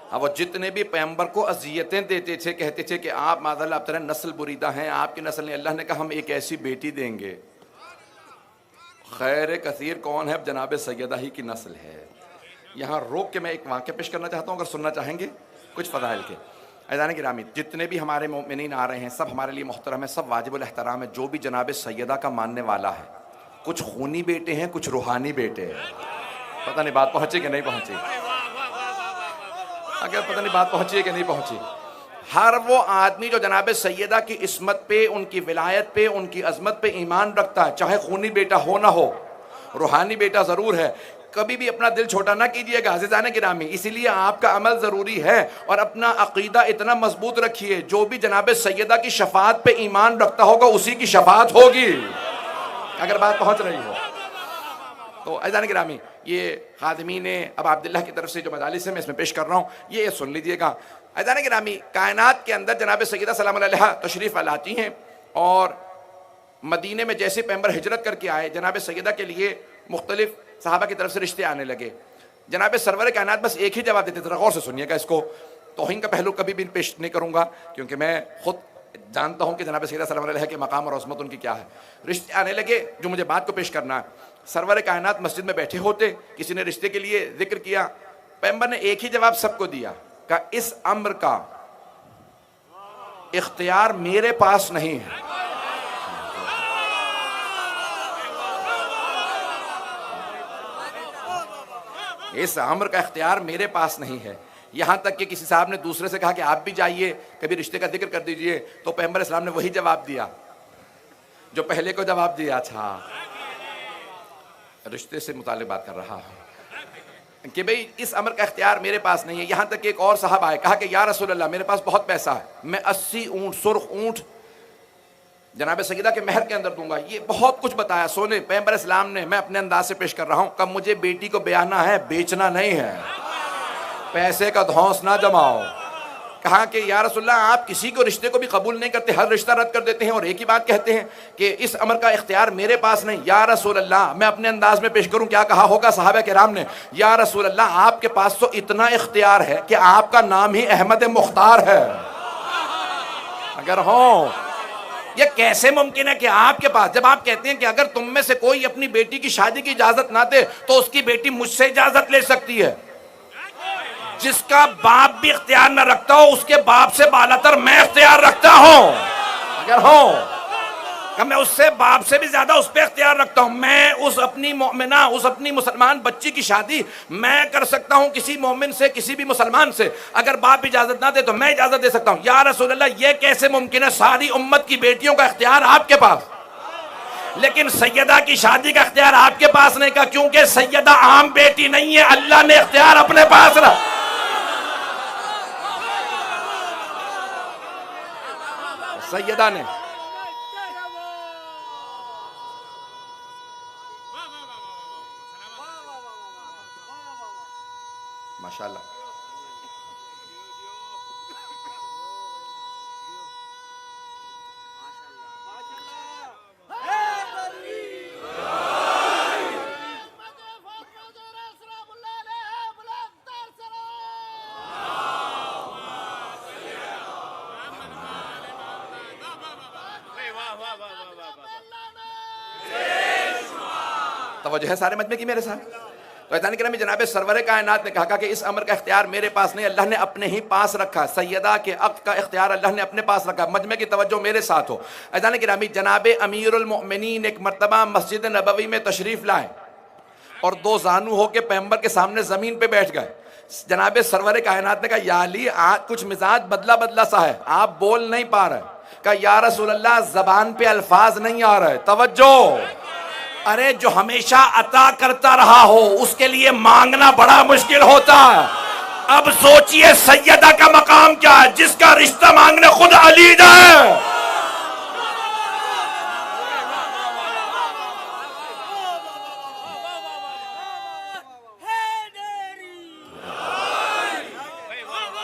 अब वो जितने भी पैगंबर को अजियतें देते थे, कहते थे कि आप माज़अल्लाह आप तरह नस्ल बुरीदा हैं, आपकी नस्ल ने, अल्लाह ने कहा हम एक ऐसी बेटी देंगे। खैर कसीर कौन है? जनाब सैयदा ही की नस्ल है। यहाँ रोक के मैं एक वाक़या पेश करना चाहता हूँ, अगर सुनना चाहेंगे कुछ फ़ज़ाइल के। अज़ान गिरामी, जितने भी हमारे मोमिनीन आ रहे हैं सब हमारे लिए मोहतरम है, सब वाजिबुल एहतराम है। जो भी जनाब सैयदा का मानने वाला है, कुछ खूनी बेटे हैं, कुछ रूहानी बेटे हैं। पता नहीं बात पहुँची कि नहीं पहुँची, अगर पता नहीं बात पहुँची है कि नहीं पहुँची। हर वो आदमी जो जनाब सैयदा की इस्मत पे, उनकी विलायत पे, उनकी अजमत पे ईमान रखता है, चाहे खूनी बेटा हो ना हो, रूहानी बेटा ज़रूर है। कभी भी अपना दिल छोटा ना कीजिएगा अज़ीज़ान गिरामी, इसीलिए आपका अमल ज़रूरी है और अपना अक़ीदा इतना मजबूत रखिए। जो भी जनाब सैयदा की शफ़ाअत पे ईमान रखता होगा उसी की शफ़ाअत होगी, अगर बात पहुँच रही हो तो। अज़ीज़ान गिरामी, ये खादिमीन अब अब्दुल्लाह की तरफ से जो मजालिस है मैं इसमें पेश कर रहा हूँ, ये सुन लीजिएगा। अज़ीज़ान गिरामी, कायनात के अंदर जनाब सैयदा सलाम अलैहा तशरीफ़ लाती हैं और मदीने में जैसे पैगंबर हिजरत करके आए, जनाब सैयदा के लिए मुख्तलिफ सहाबा की तरफ से रिश्ते आने लगे। जनाब सरवर कायनात बस एक ही जवाब देते थे, गौर से सुनिएगा इसको, तौहीन का पहलू कभी भी पेश नहीं करूँगा क्योंकि मैं खुद जानता हूँ कि जनाब सैयदा सलाम अलैहा के मकाम और अज़मत उनकी क्या है। रिश्ते आने लगे, जो मुझे बात को पेश करना है। सरवर कायनात मस्जिद में बैठे होते, किसी ने रिश्ते के लिए जिक्र किया, पैगंबर ने एक ही जवाब सबको दिया, कहा इस अम्र का इख्तियार मेरे पास नहीं है। इस अम्र का इख्तियार मेरे पास नहीं है। यहाँ तक कि किसी साहब ने दूसरे से कहा कि आप भी जाइए कभी रिश्ते का जिक्र कर दीजिए, तो पैगंबर इस्लाम ने वही जवाब दिया जो पहले को जवाब दिया था। रिश्ते से मुताल्लिक़ बात कर रहा हूँ कि भाई इस अमर का इख्तियार मेरे पास नहीं है। यहाँ तक कि एक और साहब आए, कहा कि या रसूल अल्लाह, मेरे पास बहुत पैसा है, मैं 80 ऊँट, सुर्ख ऊँट जनाब सैयदा के महर के अंदर दूंगा। ये बहुत कुछ बताया सोने पैगंबर इस्लाम ने, मैं अपने अंदाज से पेश कर रहा हूँ। कब मुझे बेटी को ब्याहना है, बेचना नहीं है, पैसे का धौंस ना जमाओ। कहा कि या रसूलल्लाह, आप किसी को रिश्ते को भी कबूल नहीं करते, हर रिश्ता रद्द कर देते हैं और एक ही बात कहते हैं कि इस अमर का इख्तियार मेरे पास नहीं। या रसूल अल्लाह, मैं अपने अंदाज में पेश करूं क्या कहा होगा सहाबा किराम ने, या रसूल अल्लाह, आपके पास तो इतना इख्तियार है कि आपका नाम ही अहमद मुख्तार है। अगर हो, ये कैसे मुमकिन है कि आपके पास, जब आप कहते हैं कि अगर तुम में से कोई अपनी बेटी की शादी की इजाजत ना दे तो उसकी बेटी मुझसे इजाजत ले सकती है। जिसका बाप भी इख्तियार न रखता हो उसके बाप से बालातर मैं इख्तियार रखता हूं। अगर हो, मैं उससे बाप से भी ज्यादा उस पर इख्तियार रखता हूं। मैं उस अपनी मोमिना, उस अपनी मुसलमान बच्ची की शादी मैं कर सकता हूं किसी मोमिन से, किसी भी मुसलमान से। अगर बाप इजाजत ना दे तो मैं इजाजत दे सकता हूं। या रसूल अल्लाह, ये कैसे मुमकिन है? सारी उम्मत की बेटियों का इख्तियार आपके पास, लेकिन सैयदा की शादी का इख्तियार आपके पास नहीं। का क्योंकि सैयदा आम बेटी नहीं है, अल्लाह ने इख्तियार अपने पास रखा। सैयदा ने माशाअल्लाह, तवज्जो है सारे मजमे की मेरे साथ। तो अज़ान के में जनाब सरवर कायनात ने कहा कि इस अमर का इख्तियार मेरे पास नहीं, अल्लाह ने अपने ही पास रखा। सैयदा के अक़्द का इख्तियार अल्लाह ने अपने पास रखा। मजमे की तवज्जो मेरे साथ हो। अज़ान गिरामी, जनाब अमीरुल मोमिनीन एक मरतबा मस्जिद नबवी में तशरीफ़ लाए और दो जानू होकर पैगंबर के सामने ज़मीन पर बैठ गए। जनाब सरवर कायनात ने कहा, या अली, आज कुछ मिजाज बदला बदला सा है, आप बोल नहीं पा रहे। कहा, या रसूल अल्लाह, ज़बान पे अल्फाज नहीं आ रहे। तवज्जो, अरे जो हमेशा अता करता रहा हो उसके लिए मांगना बड़ा मुश्किल होता है। अब सोचिए सैयदा का मकाम क्या है, जिसका रिश्ता मांगने खुद अली जाए।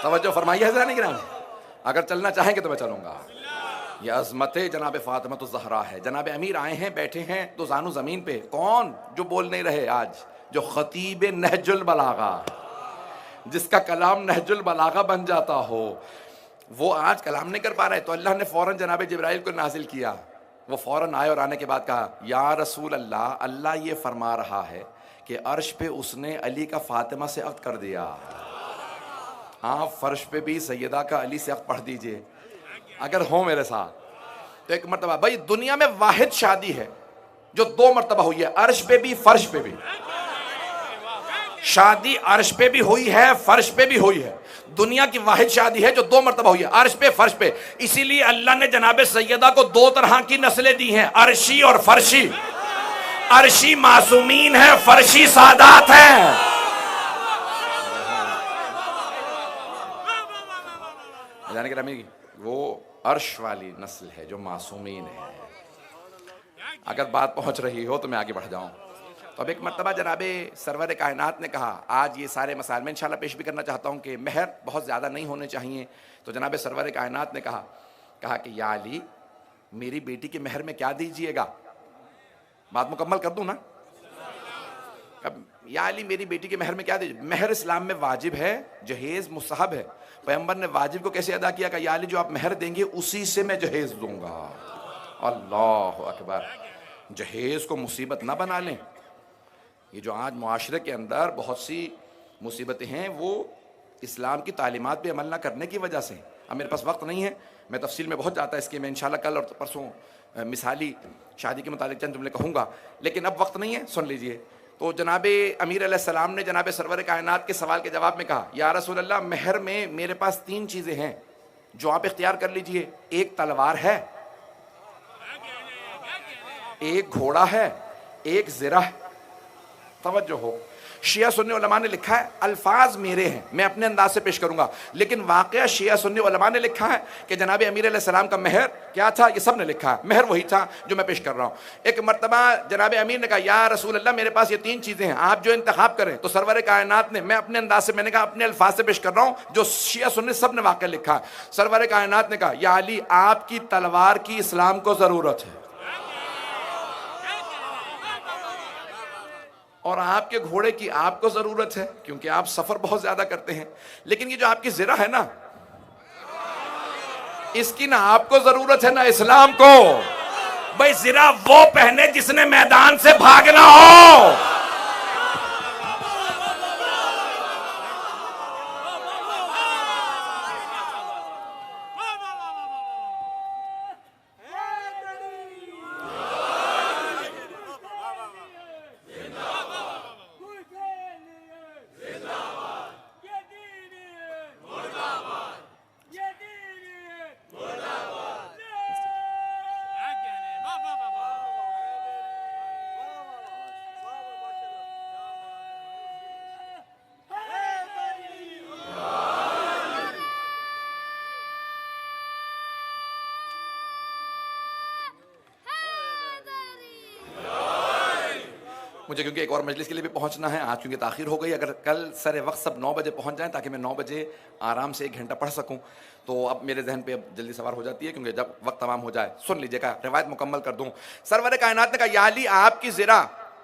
तवज्जो फरमाइए हज़रात किराम, अगर चलना चाहेंगे तो मैं चलूंगा। ये अज़मत जनाब फ़ातिमा ज़हरा है। जनाब अमीर आए हैं, बैठे हैं, तो जानू ज़मीन पे। कौन जो बोल नहीं रहे आज? जो ख़तीब नहजुल बलागा, जिसका कलाम नहजुल बलागा बन जाता हो, वो आज कलाम नहीं कर पा रहे, तो अल्लाह ने फौरन जनाब जिब्राइल को नाजिल किया। वो फौरन आए और आने के बाद कहा, या रसूल अल्लाह, अल्लाह ये फरमा रहा है कि अर्श पे उसने अली का फातिमा से अक़्द कर दिया, आप फर्श पे भी सैयदा का अली से अक़्द पढ़ दीजिए अगर हो मेरे साथ। तो एक मरतबा, भाई दुनिया में वाहिद शादी है जो 2 मरतबा हुई है, अर्श पे भी फर्श पे भी। शादी अर्श पे भी हुई है, फर्श पे भी हुई है। दुनिया की वाहिद शादी है जो 2 मरतबा हुई है, अर्श पे फर्श पे। इसीलिए अल्लाह ने जनाब सैयदा को 2 तरह की नस्लें दी हैं, अर्शी और फर्शी। अर्शी मासूमीन है, फर्शी सादात है। जाने के रमी वो अर्श वाली नस्ल है जो मासूमीन है। अगर बात पहुंच रही हो तो मैं आगे बढ़ जाऊं। तो अब एक मरतबा जनाबे सरवर कायनात ने कहा, आज ये सारे मसाइल मैं इंशाल्लाह पेश भी करना चाहता हूं कि महर बहुत ज़्यादा नहीं होने चाहिए। तो जनाबे सरवर कायनात ने कहा कि या अली, मेरी बेटी के महर में क्या दीजिएगा? बात मुकम्मल कर दूं ना? अब या अली, मेरी बेटी के महर में क्या दीजिए? महर इस्लाम में वाजिब है, जहेज़ मुस्तहब है। पैगंबर ने वाजिब को कैसे अदा किया? या अली, जो आप महर देंगे उसी से मैं जहेज़ दूंगा। अल्लाह अकबर। जहेज़ को मुसीबत ना बना लें। ये जो आज मुआशरे के अंदर बहुत सी मुसीबतें हैं, वो इस्लाम की तालीमात पे अमल ना करने की वजह से। अब मेरे पास वक्त नहीं है, मैं तफसील में बहुत जाता है इसके, मैं इंशाल्लाह कल और परसों मिसाली शादी के मुतालिक चंद जुमले कहूँगा, लेकिन अब वक्त नहीं है, सुन लीजिए। तो जनाबे अमीर अलैहिस्सलाम ने जनाब सरवर कायनात के सवाल के जवाब में कहा, या रसूल अल्लाह, महर में मेरे पास 3 चीज़ें हैं जो आप इख्तियार कर लीजिए। एक तलवार है, एक घोड़ा है, एक ज़िरा है। तवज्जो हो, शिया सुन्नी उलमा ने लिखा है, अल्फाज मेरे हैं, मैं अपने अंदाज से पेश करूंगा, लेकिन वाक़या शिया सुन्नी उलमा ने लिखा है कि जनाब अमीर अलैहिस्सलाम का महर क्या था, ये सब ने लिखा है। महर वही था जो मैं पेश कर रहा हूँ। एक मरतबा जनाब अमीर ने कहा, या रसूल अल्लाह, मेरे पास ये 3 चीज़ें हैं, आप जो इंतखाब करें। तो सरवर कायनात ने, मैं अपने अंदाज से, मैंने कहा अपने अल्फाज से पेश कर रहा हूँ, जो शिया सुन्नी सब ने वाक़या लिखा है। सरवर कायनात ने कहा, या अली, आपकी तलवार की इस्लाम को ज़रूरत है, और आपके घोड़े की आपको जरूरत है, क्योंकि आप सफर बहुत ज्यादा करते हैं। लेकिन ये जो आपकी ज़िरा है ना, इसकी ना आपको जरूरत है ना इस्लाम को। भाई ज़िरा वो पहने जिसने मैदान से भागना हो। मुझे क्योंकि एक और मजलिस के लिए भी पहुंचना है आज, क्योंकि ताखीर हो गई। अगर कल सर वक्त सब 9 बजे पहुंच जाएं ताकि मैं 9 बजे आराम से 1 घंटा पढ़ सकूं, तो अब मेरे जहन पे अब जल्दी सवार हो जाती है, क्योंकि जब वक्त तमाम हो जाए, सुन लीजिएगा, रिवायत मुकम्मल कर दूं। सरवर कायनात ने कहा, या अली, आपकी ज़िरा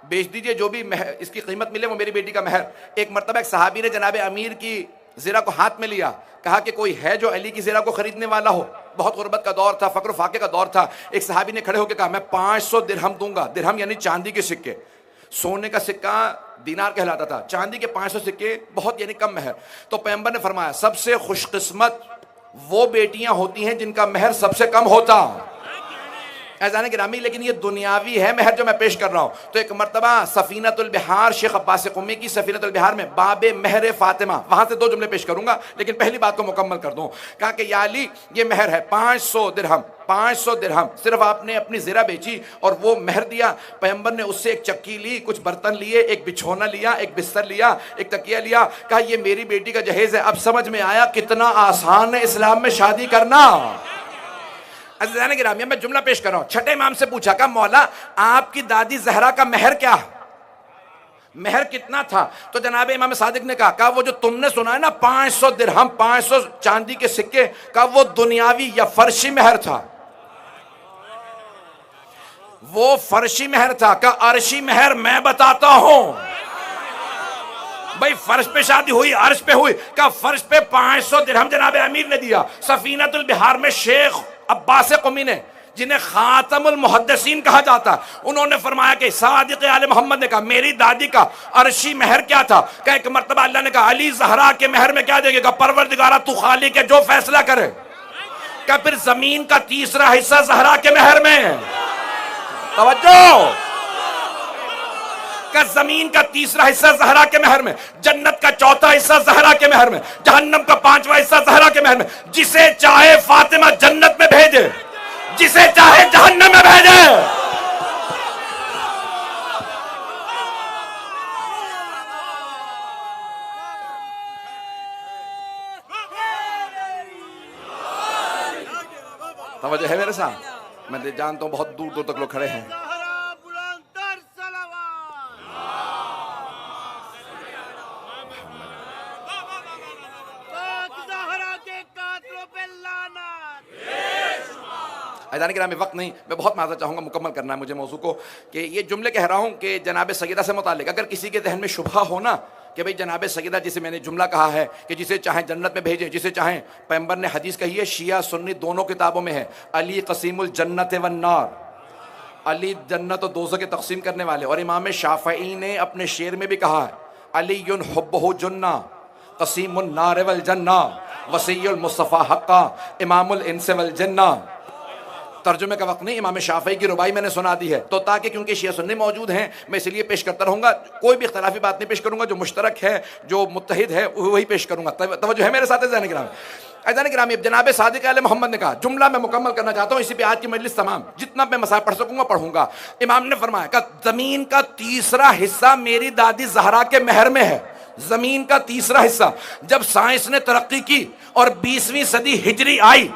बेच दीजिए, जो भी इसकी कीमत मिले वो मेरी बेटी का महर। एक मरतबा एक सहाबी ने जनाब अमीर की ज़िरा को हाथ में लिया, कहा कि कोई है जो अली की ज़िरा को खरीदने वाला हो। बहुत गुर्बत का दौर था, फ़क्र फाके का दौर था। एक सहाबी ने खड़े होकर कहा, मैं 500 दिरहम दूंगा। दिरहम यानी चांदी के सिक्के, सोने का सिक्का दीनार कहलाता था, चांदी के 500 सिक्के बहुत यानी कम महर। तो पैगंबर ने फरमाया, सबसे खुशकिस्मत वो बेटियां होती हैं जिनका महर सबसे कम होता। ऐज़ान गिरामी, लेकिन ये दुनियावी है महर जो मैं पेश कर रहा हूं। तो एक मरतबा सफीनतुल बिहार, शेख अब्बास क़ुमी की सफीनतुल बिहार में बाबे महर फातिमा, वहां से 2 जुमले पेश करूंगा, लेकिन पहली बात को मुकम्मल कर दूं। कहा कि या अली, ये महर है 500 दिरहम, 500 दिरहम। सिर्फ आपने अपनी ज़िरा बेची और वो महर दिया। पैगंबर ने उससे एक चक्की ली, कुछ बर्तन लिए, एक बिछोना लिया, एक बिस्तर लिया, एक तकिया लिया। कहा ये मेरी बेटी का जहेज है। अब समझ में आया कितना आसान है इस्लाम में शादी करना। अज़ीज़ान गिरामी, मैं जुमला पेश कर रहा हूं। छठे इमाम से पूछा, का मौला आपकी दादी ज़हरा का महर क्या, महर कितना था? तो जनाब इमाम सादिक ने कहा वो जो तुमने सुना है ना 500 दिरहम, 500 चांदी के सिक्के का, वो दुनियावी या फर्शी महर था। वो फर्शी महर था। का अर्शी महर मैं बताता हूं, भाई फर्श पे शादी हुई, अर्श पे हुई, का फर्श पे 500 दिरहम जनाब अमीर ने दिया। सफीनतुल बिहार में शेख अब्बास क़ुमी ने, जिन्हें खातमुल मुहद्दिसीन कहा जाता है, उन्होंने फरमाया कि सादिक आले मोहम्मद ने कहा मेरी दादी का अर्शी महर क्या था? क्या एक मर्तबा अल्लाह ने कहा अली जहरा के महर में क्या देंगे? परवरदिगारा तू खालिक है, जो फैसला करे। क्या फिर जमीन का तीसरा हिस्सा जहरा के महर में? तवज्जो, का जमीन का तीसरा हिस्सा जहरा के महर में, जन्नत का चौथा हिस्सा जहरा के महर में, जहन्नम का 5वां हिस्सा जहरा के महर में। जिसे चाहे फातिमा जन्नत में भेजे, जिसे चाहे जहन्नम में भेजे। तवज्जो है मेरे साथ? मैं जानता हूं बहुत दूर दूर तक लोग खड़े हैं। अज़ान के नाम में वक्त नहीं, मैं बहुत माज़रत चाहूँगा, मुकम्मल करना है मुझे मौजू को, कि ये जुमले कह रहा हूँ कि जनाब सैयदा से मुतालिक अगर किसी के जहन में शुबहा हो ना कि भाई जनाब सैयदा जिसे मैंने जुमला कहा है कि जिसे चाहें जन्नत में भेजें, जिसे चाहें, पैगंबर ने हदीस कही है, शिया सुन्नी दोनों किताबों में है, अली कसीमुल जन्नत वन्नार, अली जन्नत और दोज़ख के तकसीम करने वाले। और इमाम शाफ़ई ने अपने शेर में भी कहा है अलीयुन हुब्बुहु जन्ना कसीमुन नार वल जन्ना वसीयुल मुस्तफ़ा हक्का इमामुल इंस वल जन्ना। तर्जुमे का वक्त नहीं, इमाम शाफ़ई की रुबाई मैंने सुना दी है, तो ताकि क्योंकि शिया सुन्नी मौजूद हैं मैं इसलिए पेश करता रहूँगा, कोई भी इख्तलाफी बात नहीं पेश करूँगा, जो मुश्तरक है जो मुत्तहिद है वही पेश करूँगा। तवज्जो है मेरे साथ अज़ान गिरामी? अज़ान गिरामी जनाब सादिक आले मोहम्मद ने कहा, जुमला मैं मुकम्मल करना चाहता हूँ, इसी पे आज की मजलिस तमाम जितना मैं मसाइल पढ़ सकूँगा पढ़ूंगा। इमाम ने फरमाया कि ज़मीन का तीसरा हिस्सा मेरी दादी ज़हरा के महर में है। ज़मीन का तीसरा हिस्सा। जब साइंस ने तरक्की की और 20वीं सदी हिजरी आई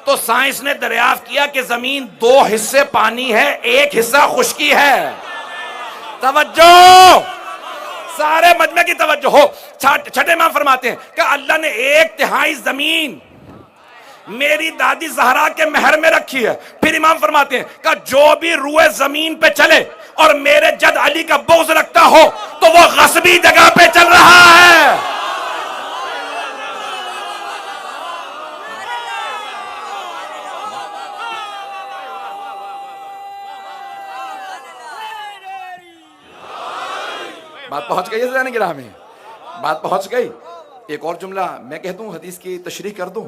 तो साइंस ने दरियाफ्त किया कि जमीन 2 हिस्से पानी है, 1 हिस्सा खुश्की है। तवज्जो, सारे मजमे की तवज्जो हो। छठे इमाम फरमाते हैं कि अल्लाह ने 1/3 जमीन मेरी दादी ज़हरा के महर में रखी है। फिर इमाम फरमाते हैं कि जो भी रुए जमीन पे चले और मेरे जद अली का बुग़्ज़ रखता हो तो वो गस्बी जगह पे चल रहा है। बात पहुंच गई है जाने गिरा में, बात पहुंच गई। एक और जुमला मैं कह दूं, हदीस की तशरीह कर दूं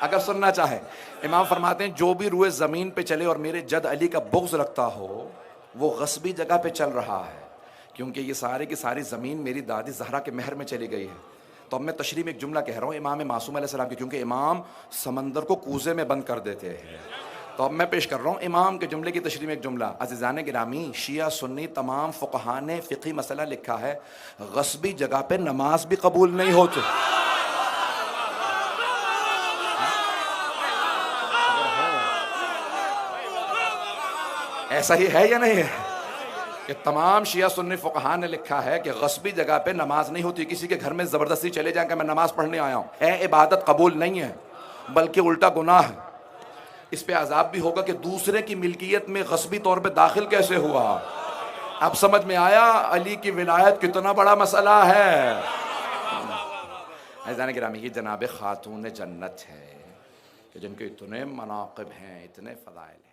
अगर सुनना चाहे। इमाम फरमाते हैं जो भी रुए ज़मीन पे चले और मेरे जद अली का बुग़्ज़ रखता हो वो गस्बी जगह पे चल रहा है, क्योंकि ये सारे की सारी ज़मीन मेरी दादी ज़हरा के महर में चली गई है। तो अब मैं तशरीह में एक जुमला कह रहा हूँ इमाम मासूम अलैहिस्सलाम की, क्योंकि इमाम समंदर को कूज़े में बंद कर देते हैं। तो अब मैं पेश कर रहा हूँ इमाम के जुमले की तशरीह में एक जुमला। अज़ीज़ान गिरामी, शिया सुन्नी तमाम फ़ुक़हा ने फ़िक़ही मसला लिखा है, गस्बी जगह पे नमाज भी कबूल नहीं होती। ऐसा ही है या नहीं है कि तमाम शिया सुन्नी फ़ुक़हा ने लिखा है कि गस्बी जगह पे नमाज नहीं होती। किसी के घर में ज़बरदस्ती चले जाएं कि मैं नमाज पढ़ने आया हूँ, इबादत कबूल नहीं है बल्कि उल्टा गुनाह है। इस पे अजाब भी होगा कि दूसरे की मिल्कियत में गस्बी तौर पे दाखिल कैसे हुआ। अब समझ में आया अली की विलायत कितना बड़ा मसला है। ऐज़ान गिरामी, ये जनाब खातून जन्नत है कि जिनके इतने मनाक़िब हैं, इतने फ़ज़ाइल।